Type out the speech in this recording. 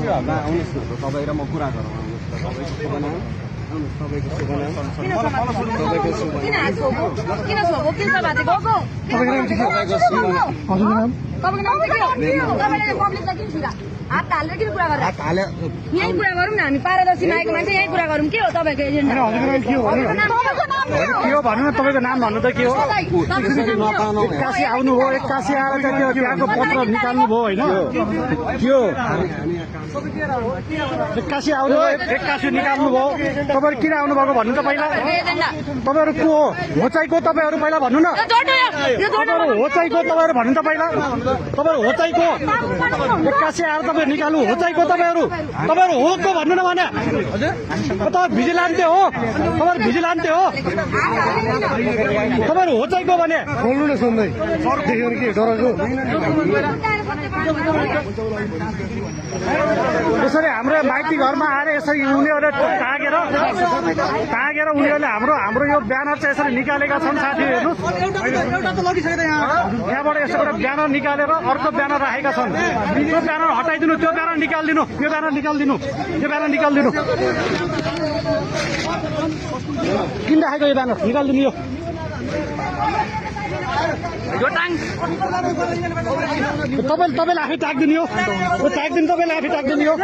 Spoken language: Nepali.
आउनुहोस् न त तपाईँ र म कुरा गरौँ आउनुहोस् त तपाईँको शुभ नाम हात हालेर किन कुरा गरेर यही कुरा गरौँ न हामी पारदर्शीमा आएको मान्छे यही कुरा गरौँ के हो तपाईँको एजेन्डा के हो भन्नु न तपाईँको नाम भन्नु त के हो एक्कासी आउनु हो एक्कासी आएर चाहिँ त्यो त्यहाँको पत्र निकाल्नु भयो होइन के हो एक्कासी आउनु हो एक्कासी निकाल्नु भयो तपाईँहरू किन आउनु भएको भन्नु त पहिला तपाईँहरू को हो चाहिँ को तपाईँहरू पहिला भन्नु न तपाईँहरू हो चाहिँ को तपाईँहरू भन्नु त पहिला तपाईँहरू हो चाहिँ को एक्कासी आएर तपाईँ निकाल्नु हो चाहिँ को तपाईँहरू हो को भन्नु न भने तपाईँ भिजिलान्टे हो तपाईँहरू भिजिलान्टे हो तपाईँहरू हो चाहिँ को भने बोल्नु न सुन्दै देखेर के डराएको यसरी हाम्रो माइती घरमा आएर यसरी उनीहरूले टाँगेर उनीहरूले हाम्रो यो ब्यानर चाहिँ यसरी निकालेका छन् साथीहरू त्यहाँबाट यसबाट ब्यानर निकालेर अर्को ब्यानर राखेका छन् त्यो ब्यानर हटाइदिनु त्यो ब्यानर निकालिदिनु त्यो ब्यानर निकालिदिनु किन राखेको यो ब्यानर निकालिदिनु यो तपाईँले आफै टाक्दिनु यो टाक्दिनु तपाईँले आफै टाक्दिनु यो